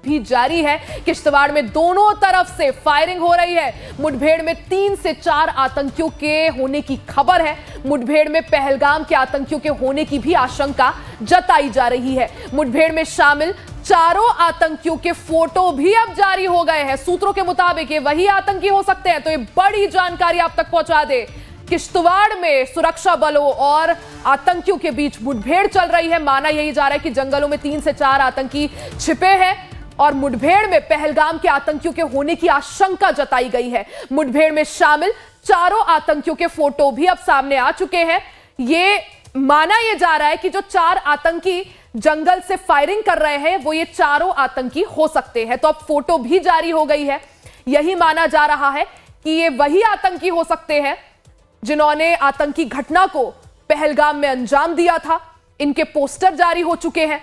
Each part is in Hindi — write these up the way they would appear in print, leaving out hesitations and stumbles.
भी जारी है। किश्तवाड़ में दोनों तरफ से फायरिंग हो रही है। मुठभेड़ में 3 से 4 आतंकियों के होने की खबर है। मुठभेड़ में पहलगाम के आतंकियों के होने की भी आशंका जताई जा रही है। मुठभेड़ में शामिल चारों आतंकियों के फोटो भी अब जारी हो गए हैं। सूत्रों के मुताबिक ये वही आतंकी हो सकते हैं। तो ये बड़ी जानकारी आप तक पहुंचा दे, किश्तवाड़ में सुरक्षा बलों और आतंकियों के बीच मुठभेड़ चल रही है। माना यही जा रहा है कि जंगलों में 3 से 4 आतंकी छिपे हैं और मुठभेड़ में पहलगाम के आतंकियों के होने की आशंका जताई गई है। मुठभेड़ में शामिल चारों आतंकियों के फोटो भी अब सामने आ चुके हैं। ये माना यह जा रहा है कि जो 4 आतंकी जंगल से फायरिंग कर रहे हैं वो ये चारों आतंकी हो सकते हैं। तो अब फोटो भी जारी हो गई है। यही माना जा रहा है कि ये वही आतंकी हो सकते हैं जिन्होंने आतंकी घटना को पहलगाम में अंजाम दिया था। इनके पोस्टर जारी हो चुके हैं।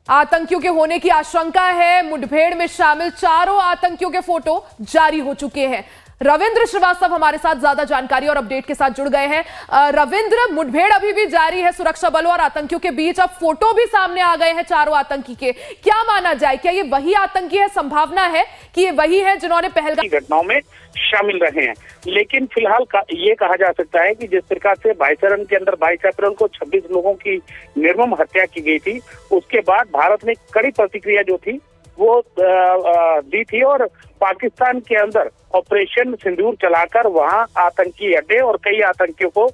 आतंकियों के होने की आशंका है। मुठभेड़ में शामिल चारों आतंकियों के फोटो जारी हो चुके हैं। रविंद्र श्रीवास्तव हमारे साथ ज्यादा जानकारी और अपडेट के साथ जुड़ गए हैं। रविंद्र, मुठभेड़ अभी भी जारी है सुरक्षा बलों और आतंकियों के बीच। अब फोटो भी सामने आ गए हैं चारों आतंकी के। क्या माना जाए, क्या ये वही आतंकी है? संभावना है कि ये वही है जिन्होंने पहलगाम की घटनाओं में शामिल रहे हैं। लेकिन फिलहाल ये कहा जा सकता है कि जिस प्रकार से भाईचरण के अंदर 22 अप्रैल को 26 लोगों की निर्मम हत्या की गई थी, उसके बाद भारत ने कड़ी प्रतिक्रिया जो थी वो दी थी और पाकिस्तान के अंदर ऑपरेशन सिंदूर चलाकर वहां आतंकी अड्डे और कई आतंकियों को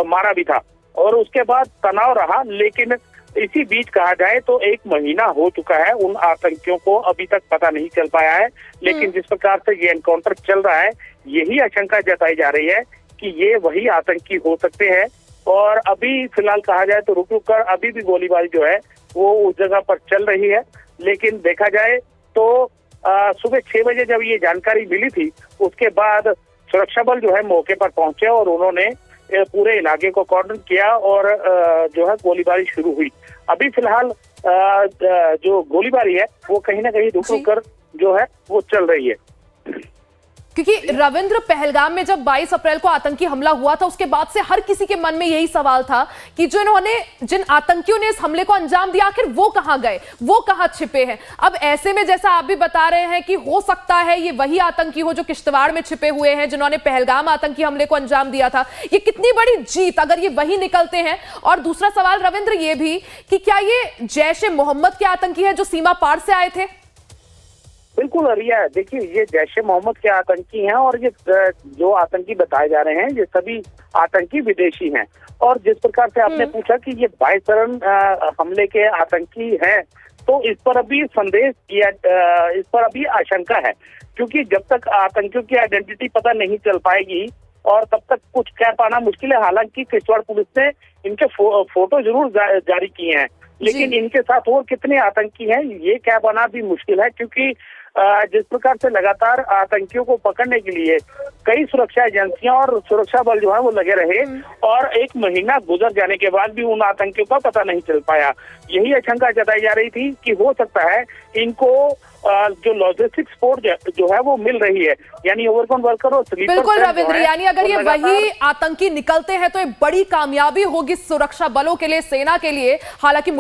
मारा भी था और उसके बाद तनाव रहा। लेकिन इसी बीच कहा जाए तो 1 महीना हो चुका है, उन आतंकियों को अभी तक पता नहीं चल पाया है। लेकिन जिस प्रकार से ये एनकाउंटर चल रहा है, यही आशंका जताई जा रही है कि ये वही आतंकी हो सकते हैं। और अभी फिलहाल कहा जाए तो रुक रुक कर अभी भी गोलीबारी जो है वो उस जगह पर चल रही है। लेकिन देखा जाए तो सुबह 6 बजे जब ये जानकारी मिली थी, उसके बाद सुरक्षा बल जो है मौके पर पहुंचे और उन्होंने पूरे इलाके को कॉर्डन किया और जो है गोलीबारी शुरू हुई। अभी फिलहाल जो गोलीबारी है वो कहीं ना कहीं रुक रुक कर जो है वो चल रही है। क्योंकि रविंद्र, पहलगाम में जब 22 अप्रैल को आतंकी हमला हुआ था उसके बाद से हर किसी के मन में यही सवाल था कि जिन आतंकियों ने इस हमले को अंजाम दिया, आखिर वो कहां गए, वो कहां छिपे हैं। अब ऐसे में जैसा आप भी बता रहे हैं कि हो सकता है ये वही आतंकी हो जो किश्तवाड़ में छिपे हुए हैं, जिन्होंने पहलगाम आतंकी हमले को अंजाम दिया था। ये कितनी बड़ी जीत अगर ये वही निकलते हैं। और दूसरा सवाल रविंद्र ये भी कि क्या ये जैश ए मोहम्मद के आतंकी है जो सीमा पार से आए थे? बिल्कुल रिया, देखिए ये जैश-ए मोहम्मद के आतंकी हैं और ये जो आतंकी बताए जा रहे हैं ये सभी आतंकी विदेशी हैं। और जिस प्रकार से आपने पूछा कि ये भाईचरण हमले के आतंकी हैं, तो इस पर अभी संदेश किया, इस पर अभी आशंका है। क्योंकि जब तक आतंकियों की आइडेंटिटी पता नहीं चल पाएगी और तब तक कुछ कह पाना मुश्किल है। हालांकि किश्तवाड़ पुलिस ने इनके फोटो जरूर जारी किए हैं, लेकिन इनके साथ और कितने आतंकी हैं ये कह पाना भी मुश्किल है। क्योंकि जिस प्रकार से लगातार आतंकियों को पकड़ने के लिए कई सुरक्षा एजेंसियां और सुरक्षा बल जो है वो लगे रहे और 1 महीना गुजर जाने के बाद भी उन आतंकियों का पता नहीं चल पाया। यही आशंका जताई जा रही थी कि हो सकता है इनको जो लॉजिस्टिक सपोर्ट जो है वो मिल रही है, यानी ओवरकॉन वर्कर और स्लीपर। बिल्कुल रविंद्र, यानी अगर ये वही आतंकी निकलते हैं तो ये बड़ी कामयाबी होगी सुरक्षा बलों के लिए, सेना के लिए। हालांकि